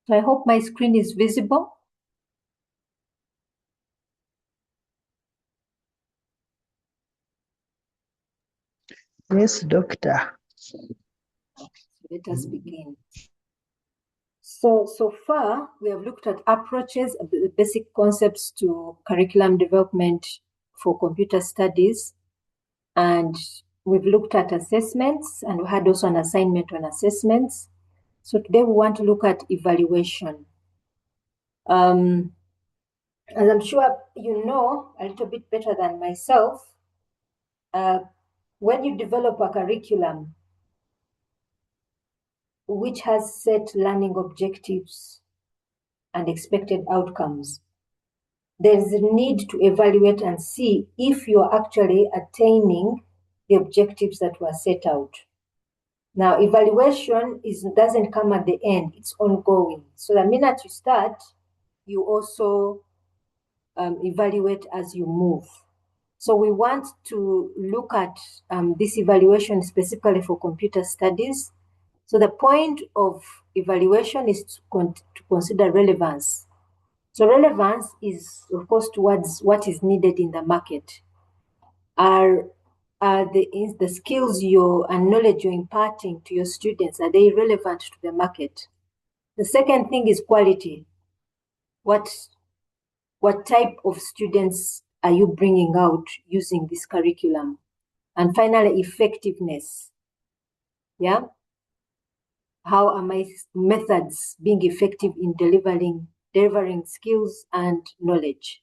So I hope my screen is visible. Yes, doctor. Let us begin. So far, we have looked at approaches, the basic concepts to curriculum development for computer studies. And we've looked at assessments, and we had also an assignment on assessments. So today we want to look at evaluation. As I'm sure you know a little bit better than myself, when you develop a curriculum which has set learning objectives and expected outcomes, there is a need to evaluate and see if you're actually attaining the objectives that were set out. Now, evaluation doesn't come at the end, it's ongoing. So the minute you start, you also evaluate as you move. So we want to look at this evaluation specifically for computer studies. So the point of evaluation is to consider relevance. So relevance is, of course, towards what is needed in the market. Are the skills and knowledge you're imparting to your students, are they relevant to the market? The second thing is quality. What type of students are you bringing out using this curriculum? And finally, effectiveness. Yeah. How are my methods being effective in delivering skills and knowledge?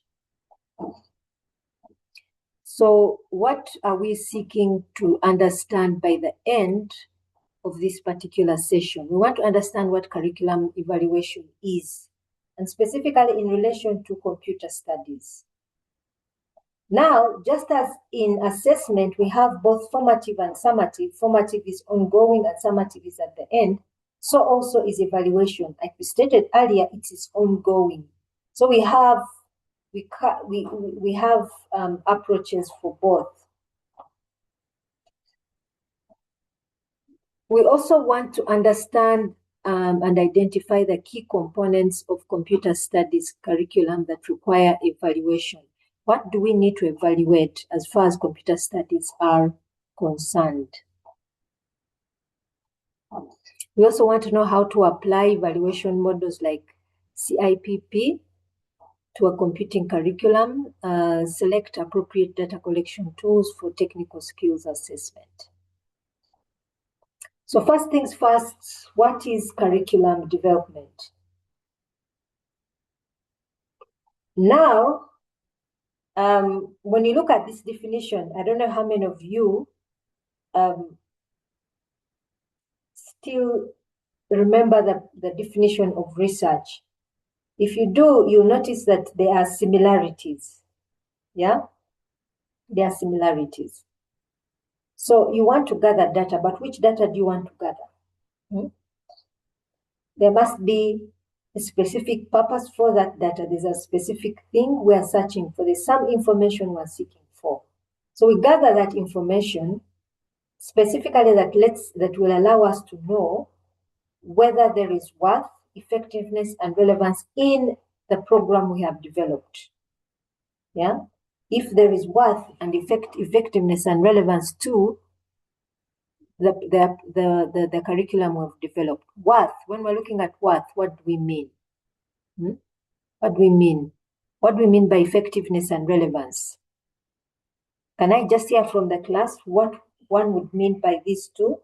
So what are we seeking to understand by the end of this particular session? We want to understand what curriculum evaluation is, and specifically in relation to computer studies. Now, just as in assessment, we have both formative and summative. Formative is ongoing and summative is at the end. So also is evaluation. Like we stated earlier, it is ongoing. So we have approaches for both. We also want to understand and identify the key components of computer studies curriculum that require evaluation. What do we need to evaluate as far as computer studies are concerned? We also want to know how to apply evaluation models like CIPP to a computing curriculum, select appropriate data collection tools for technical skills assessment. So first things first, what is curriculum development? Now, when you look at this definition, I don't know how many of you still remember the definition of research. If you do, you'll notice that there are similarities. Yeah? There are similarities. So you want to gather data, but which data do you want to gather? There must be a specific purpose for that data. There's a specific thing we are searching for. There's some information we're seeking for. So we gather that information specifically that will allow us to know whether there is worth, effectiveness, and relevance in the program we have developed. Yeah? If there is worth and effectiveness and relevance to the curriculum we've developed. Worth, when we're looking at worth, what do we mean? What do we mean? What do we mean by effectiveness and relevance? Can I just hear from the class what one would mean by these two?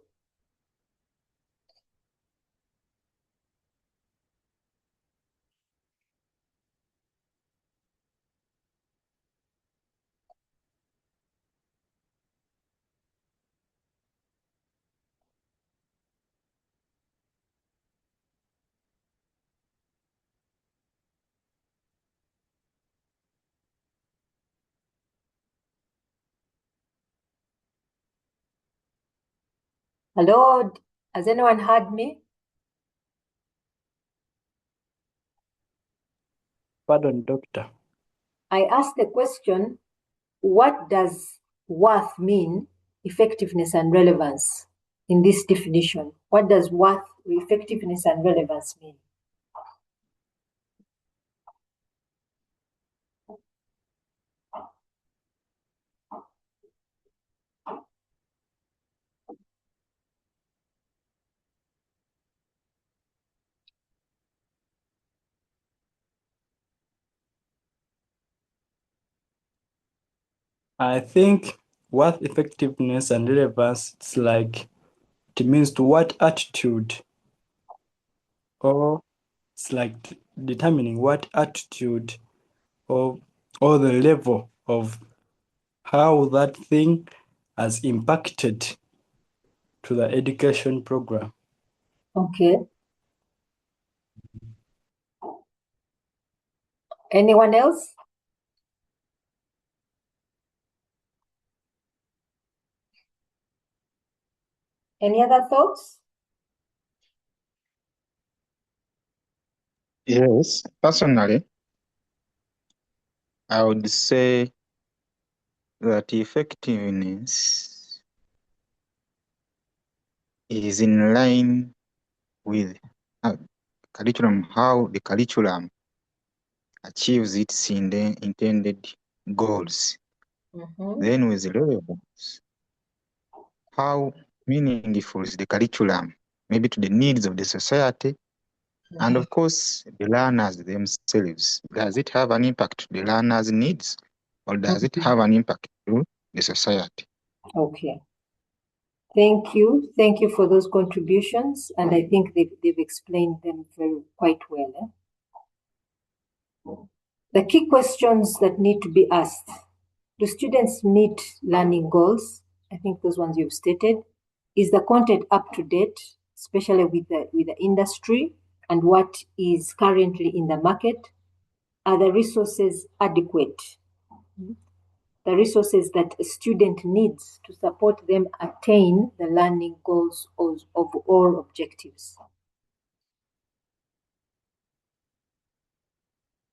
Hello, has anyone heard me? Pardon, doctor. I asked the question, what does worth mean, effectiveness and relevance in this definition? What does worth, effectiveness and relevance mean? I think what effectiveness and relevance it's like, it means to what attitude, or it's like determining what attitude or the level of how that thing has impacted to the education program. Okay. Anyone else? Any other thoughts? Yes, personally, I would say that effectiveness is in line with curriculum, how the curriculum achieves its intended goals. Then with relevance, how meaningful is the curriculum, maybe to the needs of the society, and of course the learners themselves. Does it have an impact to the learners' needs, or does it have an impact to the society? Okay. Thank you. Thank you for those contributions, and I think they've explained them quite well. The key questions that need to be asked: do students meet learning goals? I think those ones you've stated. Is the content up to date, especially with the industry and what is currently in the market? Are the resources adequate? The resources that a student needs to support them attain the learning goals of all objectives.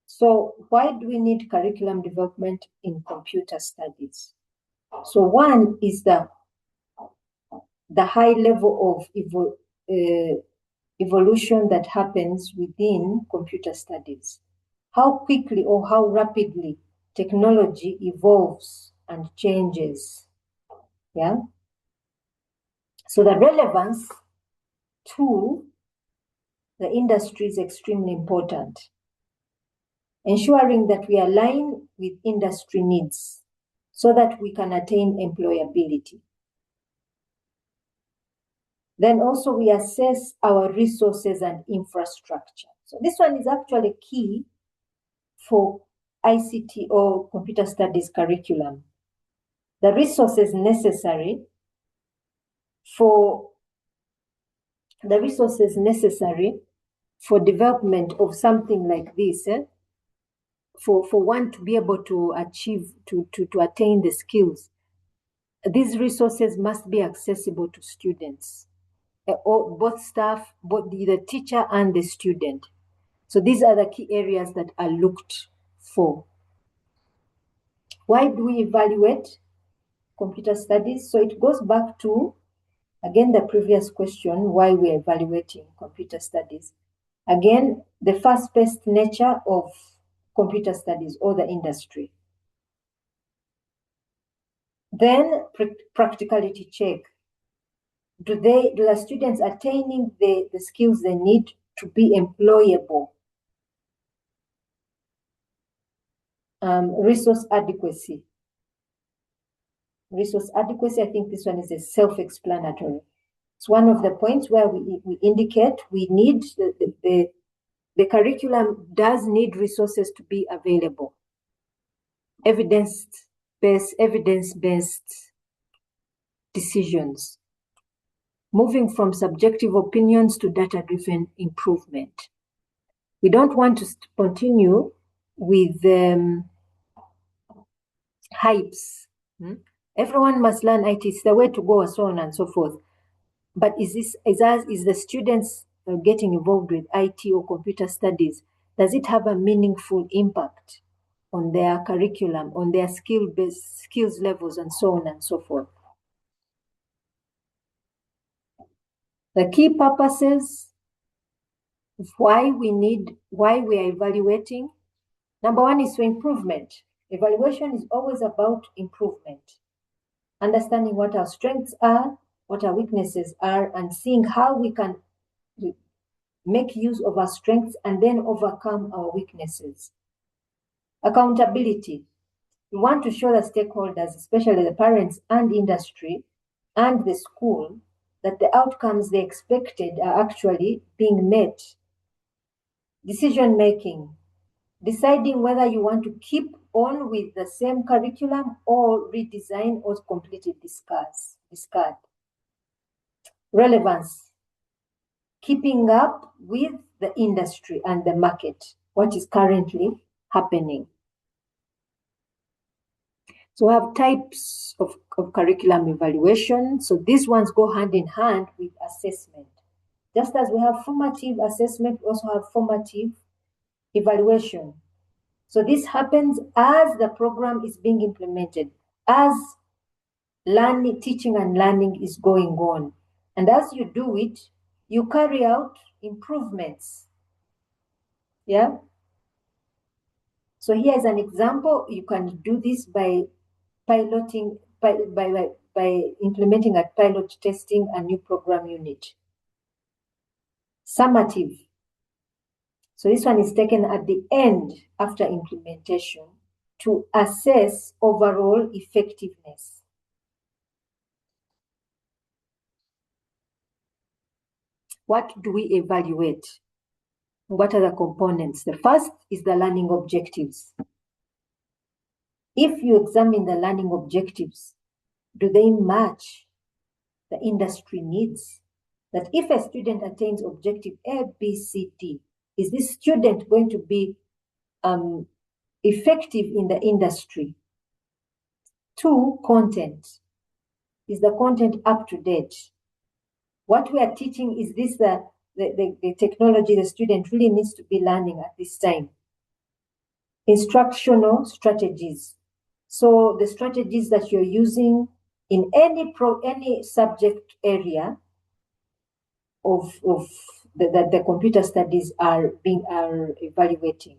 So why do we need curriculum development in computer studies? So one is the high level of evolution that happens within computer studies. How quickly or how rapidly technology evolves and changes. Yeah. So the relevance to the industry is extremely important. Ensuring that we align with industry needs so that we can attain employability. Then also we assess our resources and infrastructure. So this one is actually key for ICT or computer studies curriculum. The resources necessary for development of something like this, for one to be able to achieve, to attain the skills, these resources must be accessible to students, both staff, both the teacher and the student. So these are the key areas that are looked for. Why do we evaluate computer studies? So it goes back to, again, the previous question, why we're evaluating computer studies. Again, the fast-paced nature of computer studies or the industry. Then practicality check. Do the students attaining the skills they need to be employable? Resource adequacy. Resource adequacy, I think this one is a self-explanatory. It's one of the points where we indicate we need the curriculum does need resources to be available. Evidence-based decisions. Moving from subjective opinions to data-driven improvement. We don't want to continue with hypes. Everyone must learn IT. It's the way to go, and so on and so forth. But is the students getting involved with IT or computer studies? Does it have a meaningful impact on their curriculum, on their skills levels, and so on and so forth? The key purposes of why we are evaluating. Number one is for improvement. Evaluation is always about improvement. Understanding what our strengths are, what our weaknesses are, and seeing how we can make use of our strengths and then overcome our weaknesses. Accountability. We want to show the stakeholders, especially the parents and industry and the school, that the outcomes they expected are actually being met. Decision making, deciding whether you want to keep on with the same curriculum or redesign or completely discard. Relevance, keeping up with the industry and the market, what is currently happening. So we have types of curriculum evaluation. So these ones go hand in hand with assessment. Just as we have formative assessment, we also have formative evaluation. So this happens as the program is being implemented, as learning, teaching and learning is going on. And as you do it, you carry out improvements. Yeah. So here is an example. You can do this by piloting, by implementing a pilot testing a new program unit. Summative. So this one is taken at the end after implementation to assess overall effectiveness. What do we evaluate? What are the components? The first is the learning objectives. If you examine the learning objectives, do they match the industry needs? That if a student attains objective A, B, C, D, is this student going to be effective in the industry? 2, content. Is the content up to date? What we are teaching, is this the technology the student really needs to be learning at this time? Instructional strategies. So the strategies that you're using in any subject area that the computer studies are evaluating.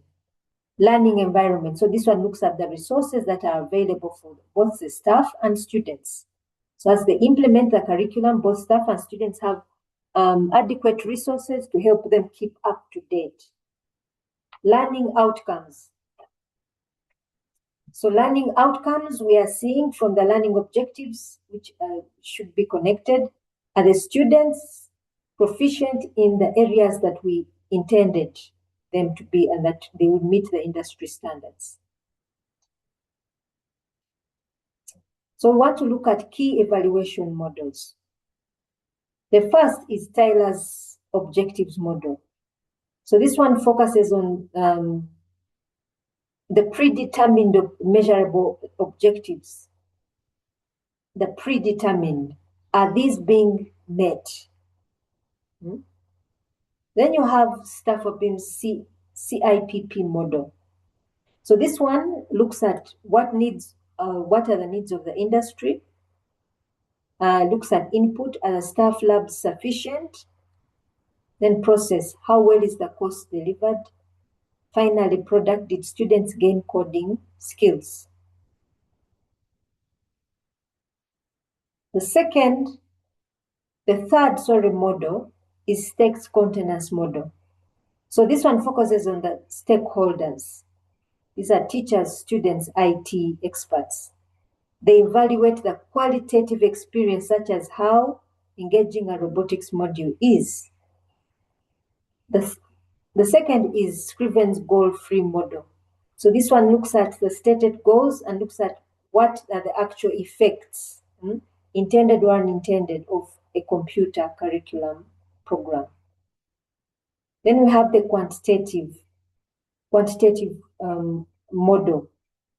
Learning environment. So this one looks at the resources that are available for both the staff and students. So as they implement the curriculum, both staff and students have adequate resources to help them keep up to date. Learning outcomes. So learning outcomes we are seeing from the learning objectives, which should be connected. Are the students proficient in the areas that we intended them to be, and that they would meet the industry standards? So we want to look at key evaluation models. The first is Tyler's objectives model. So this one focuses on the predetermined measurable objectives. The predetermined, are these being met? Then you have Stafford Beam's CIPP model. So this one looks at what are the needs of the industry, looks at input, are the staff labs sufficient? Then process, how well is the course delivered? Finally, product, did students gain coding skills? The third model is stakes containers model. So this one focuses on the stakeholders. These are teachers, students, IT experts. They evaluate the qualitative experience, such as how engaging a robotics module is. The second is Scriven's goal-free model. So this one looks at the stated goals and looks at what are the actual effects, intended or unintended, of a computer curriculum program. Then we have the quantitative model,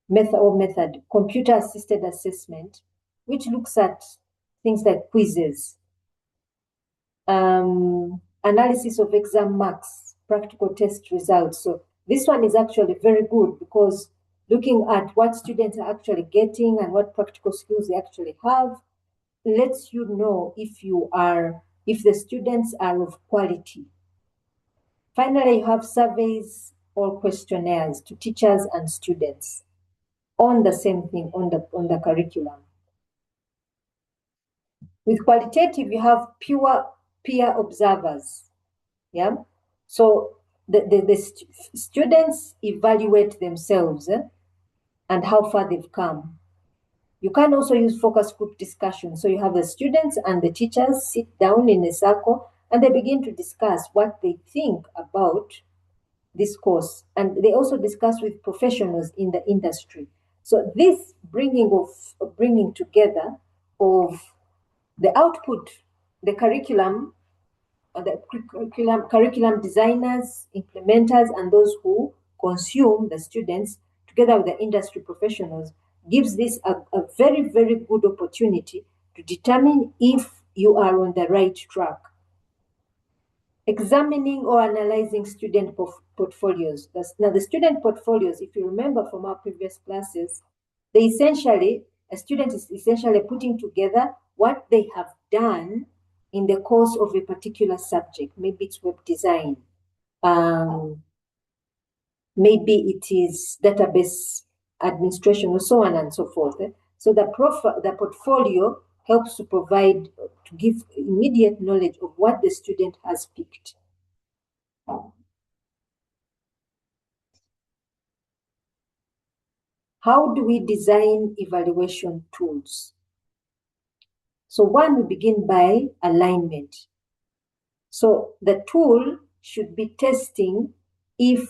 method, computer-assisted assessment, which looks at things like quizzes, analysis of exam marks, practical test results. So this one is actually very good, because looking at what students are actually getting and what practical skills they actually have lets you know if the students are of quality. Finally, you have surveys or questionnaires to teachers and students on the same thing, on the curriculum. With qualitative, you have pure peer observers. Yeah. So the students evaluate themselves and how far they've come. You can also use focus group discussion. So you have the students and the teachers sit down in a circle and they begin to discuss what they think about this course. And they also discuss with professionals in the industry. So this bringing together of the output, the curriculum, the curriculum designers, implementers, and those who consume, the students, together with the industry professionals, gives this a very, very good opportunity to determine if you are on the right track. Examining or analyzing student portfolios. Now, the student portfolios, if you remember from our previous classes, a student is essentially putting together what they have done in the course of a particular subject. Maybe it's web design. Maybe it is database administration, or so on and so forth. So the portfolio helps to give immediate knowledge of what the student has picked. How do we design evaluation tools? So one, we begin by alignment. So the tool should be testing if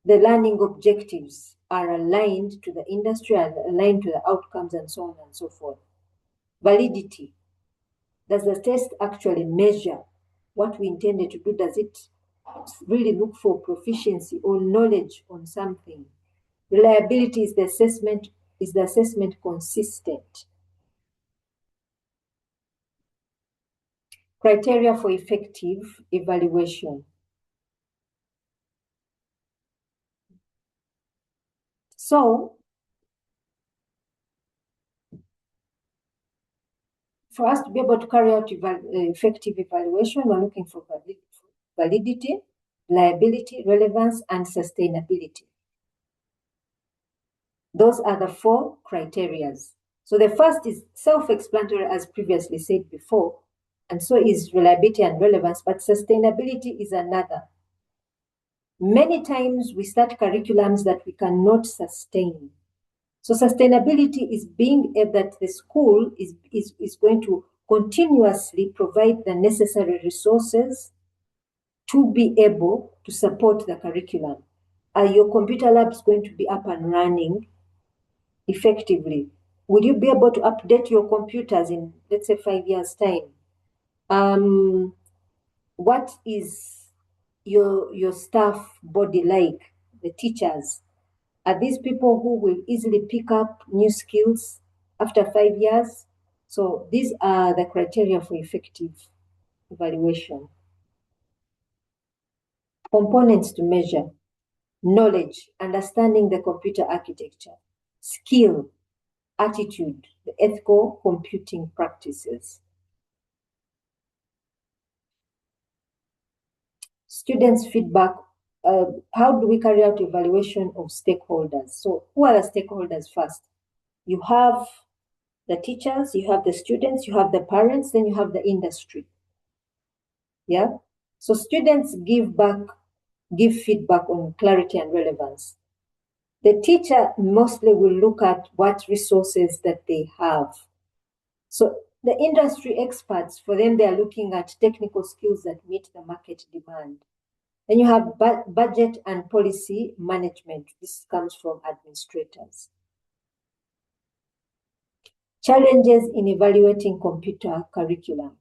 the learning objectives are aligned to the industry and aligned to the outcomes and so on and so forth. Validity. Does the test actually measure what we intended to do? Does it really look for proficiency or knowledge on something? Reliability. Is the assessment consistent? Criteria for effective evaluation. So, for us to be able to carry out effective evaluation, we're looking for validity, reliability, relevance, and sustainability. Those are the 4 criteria. So the first is self-explanatory, as previously said before, and so is reliability and relevance, but sustainability is another. Many times we start curriculums that we cannot sustain. So sustainability is being that the school is going to continuously provide the necessary resources to be able to support the curriculum. Are your computer labs going to be up and running effectively? Will you be able to update your computers in, let's say, 5 years' time? What is your staff body like, the teachers? Are these people who will easily pick up new skills after 5 years? So these are the criteria for effective evaluation. Components to measure: knowledge, understanding the computer architecture; skill, attitude, the ethical computing practices. Students' feedback. How do we carry out evaluation of stakeholders? So who are the stakeholders first? You have the teachers, you have the students, you have the parents, then you have the industry. Yeah. So students give feedback on clarity and relevance. The teacher mostly will look at what resources that they have. So the industry experts, for them, they are looking at technical skills that meet the market demand. Then you have budget and policy management. This comes from administrators. Challenges in evaluating computer curriculum.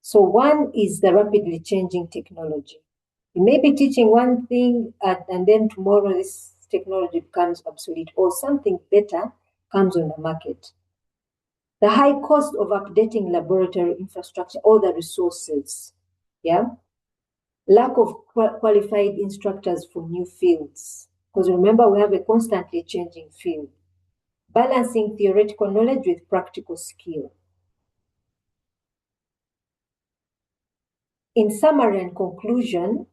So one is the rapidly changing technology. You may be teaching one thing and then tomorrow this technology becomes obsolete or something better comes on the market. The high cost of updating laboratory infrastructure or the resources. Yeah. Lack of qualified instructors for new fields. Because remember, we have a constantly changing field. Balancing theoretical knowledge with practical skill. In summary and conclusion,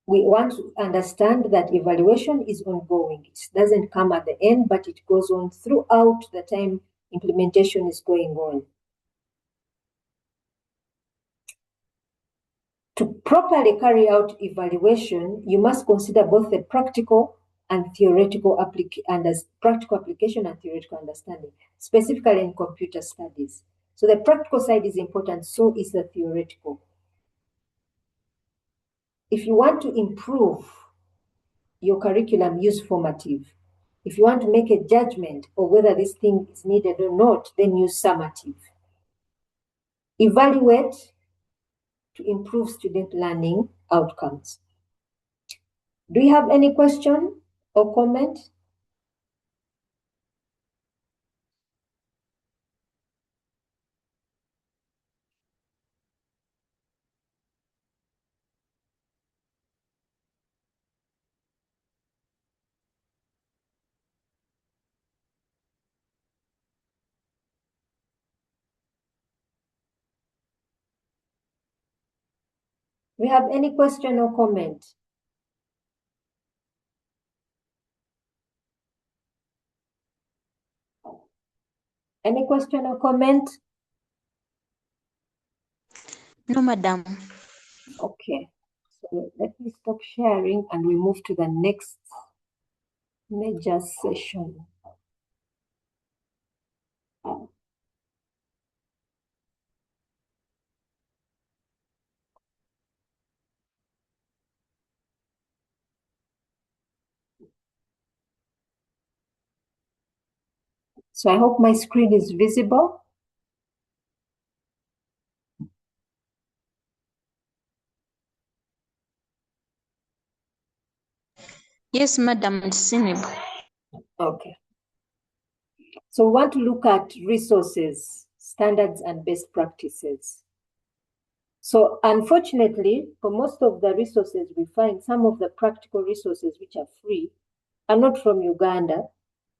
we want to understand that evaluation is ongoing. It doesn't come at the end, but it goes on throughout the time implementation is going on. To properly carry out evaluation, you must consider both the practical and practical application and theoretical understanding, specifically in computer studies. So the practical side is important, so is the theoretical. If you want to improve your curriculum, use formative. If you want to make a judgment of whether this thing is needed or not, then use summative. Evaluate to improve student learning outcomes. Do you have any question or comment? We have any question or comment? Any question or comment? No, madam. Okay, so let me stop sharing and we move to the next major session. So I hope my screen is visible. Yes, madam, it's seen. Okay. So we want to look at resources, standards, and best practices. So unfortunately, for most of the resources we find, some of the practical resources which are free are not from Uganda,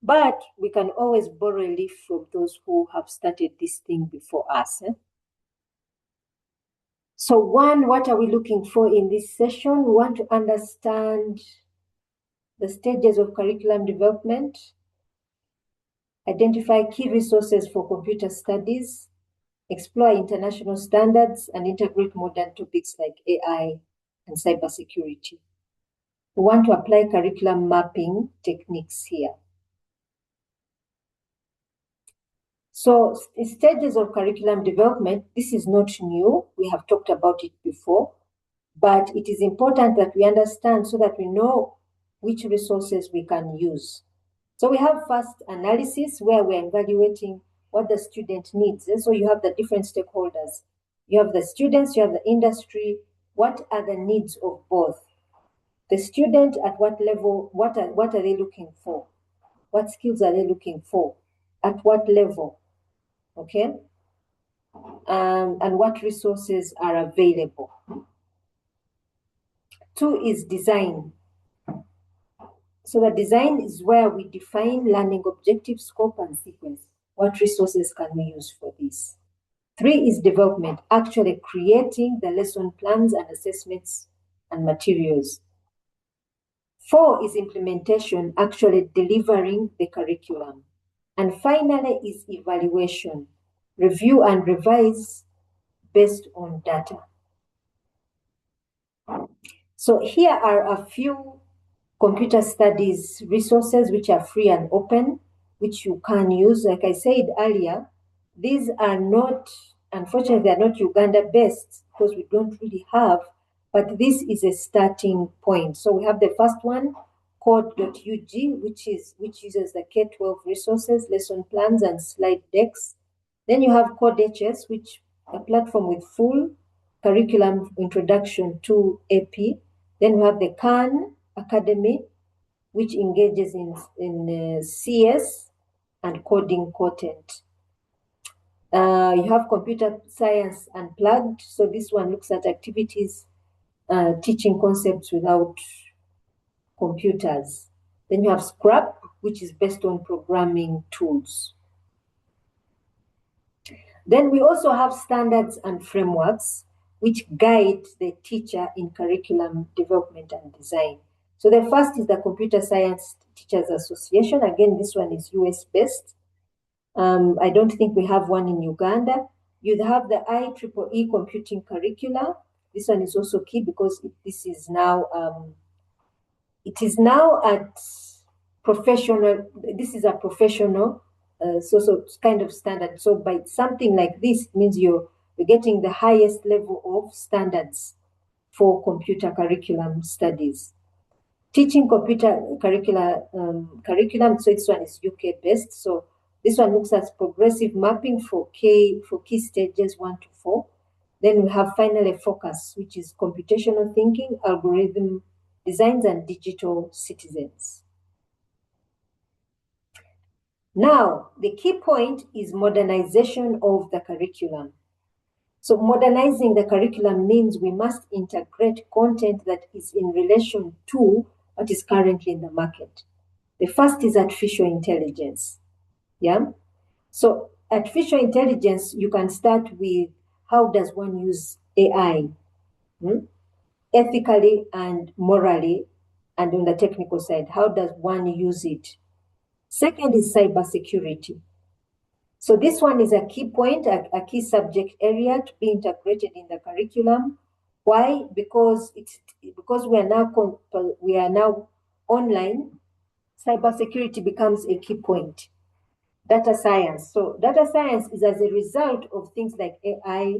but we can always borrow a leaf from those who have started this thing before us. So one, what are we looking for in this session? We want to understand the stages of curriculum development, identify key resources for computer studies, explore international standards, and integrate modern topics like AI and cybersecurity. We want to apply curriculum mapping techniques here. So stages of curriculum development, this is not new. We have talked about it before, but it is important that we understand so that we know which resources we can use. So we have first analysis where we're evaluating what the student needs. So you have the different stakeholders. You have the students, you have the industry. What are the needs of both? The student at what level, what are they looking for? What skills are they looking for? At what level? Okay? And what resources are available? Two is design. So the design is where we define learning objective, scope, and sequence. What resources can we use for this? Three is development, actually creating the lesson plans and assessments and materials. Four is implementation, actually delivering the curriculum. And finally is evaluation, review and revise based on data. So here are a few computer studies resources which are free and open, which you can use. Like I said earlier, these are not, unfortunately, they're not Uganda-based because we don't really have, but this is a starting point. So we have the first one, code.ug, which uses the K-12 resources, lesson plans, and slide decks. Then you have CodeHS, which a platform with full curriculum introduction to AP. Then we have the Khan Academy, which engages in CS and coding content. You have Computer Science Unplugged. So this one looks at activities teaching concepts without computers. Then you have Scrap, which is based on programming tools. Then we also have standards and frameworks which guide the teacher in curriculum development and design. So the first is the Computer Science Teachers Association. Again, this one is US-based. I don't think we have one in Uganda. You have the IEEE computing curricula. This one is also key because this is now it is now at professional, this is a professional so kind of standard. So by something like this, it means you're getting the highest level of standards for computer curriculum studies. Teaching computer curriculum, so this one is UK based. So this one looks at progressive mapping for key stages 1 to 4. Then we have finally focus, which is computational thinking, algorithm designs, and digital citizens. Now, the key point is modernization of the curriculum. So modernizing the curriculum means we must integrate content that is in relation to what is currently in the market. The first is artificial intelligence. Yeah. So artificial intelligence, you can start with how does one use AI ethically and morally, and on the technical side, how does one use it? Second is cybersecurity. So this one is a key point, a key subject area to be integrated in the curriculum. Why? Because we are now online. Cybersecurity becomes a key point. Data science. So data science is as a result of things like AI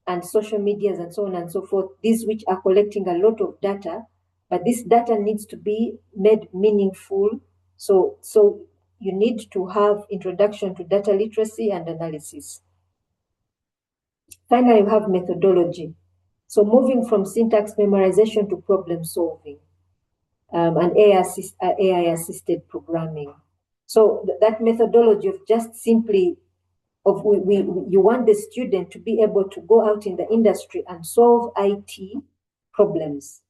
and social medias and so on and so forth, these which are collecting a lot of data, but this data needs to be made meaningful. So you need to have introduction to data literacy and analysis. Finally, you have methodology. So moving from syntax memorization to problem solving and AI-assisted programming. So that methodology of just simply you want the student to be able to go out in the industry and solve IT problems,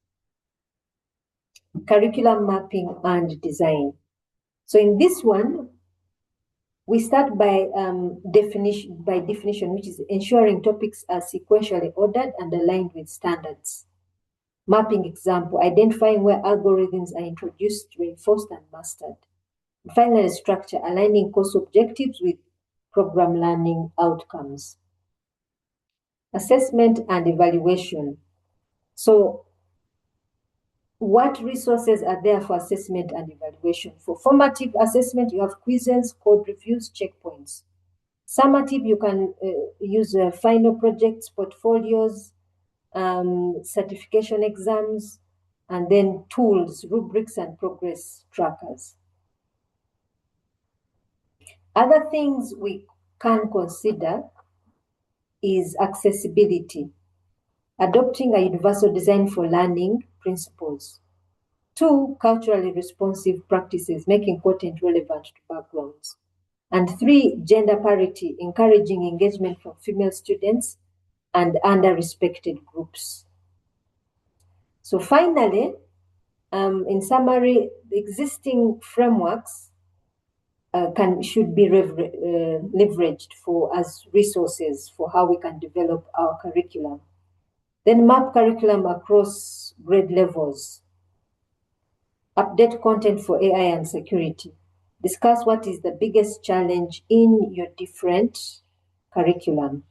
curriculum mapping and design. So in this one, we start by definition, which is ensuring topics are sequentially ordered and aligned with standards. Mapping example, identifying where algorithms are introduced, reinforced, and mastered. And finally, structure, aligning course objectives with program learning outcomes. Assessment and evaluation. So what resources are there for assessment and evaluation? For formative assessment, you have quizzes, code reviews, checkpoints. Summative, you can use final projects, portfolios, certification exams, and then tools, rubrics, and progress trackers. Other things we can consider is accessibility, adopting a universal design for learning principles. 2, culturally responsive practices, making content relevant to backgrounds. And 3, gender parity, encouraging engagement from female students and under-respected groups. So finally, in summary, the existing frameworks should be leveraged as resources for how we can develop our curriculum. Then map curriculum across grade levels. Update content for AI and security. Discuss what is the biggest challenge in your different curriculum.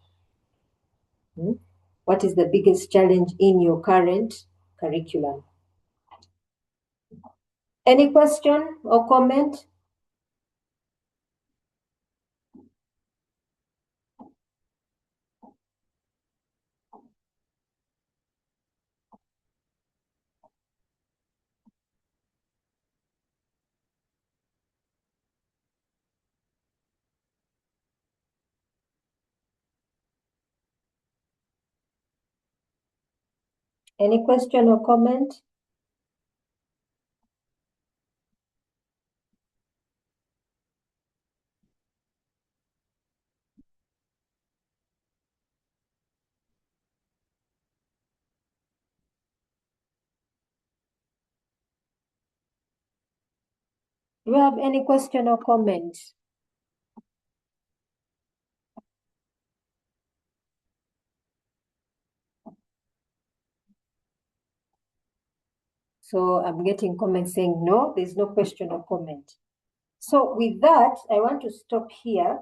What is the biggest challenge in your current curriculum? Any question or comment? Any question or comment? Do you have any question or comment? So I'm getting comments saying no, there's no question or comment. So with that, I want to stop here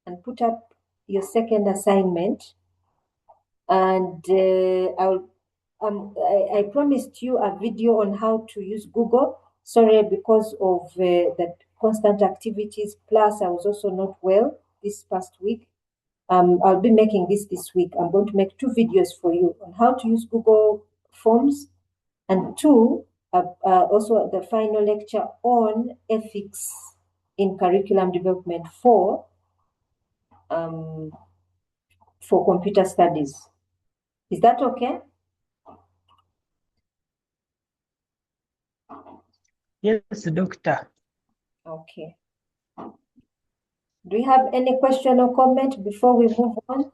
and put up your second assignment. And I'll I promised you a video on how to use Google. Sorry, because of the constant activities. Plus, I was also not well this past week. I'll be making this week. I'm going to make 2 videos for you on how to use Google Forms, and 2, also the final lecture on ethics in curriculum development for computer studies. Is that okay? Yes, doctor. Okay. Do you have any question or comment before we move on?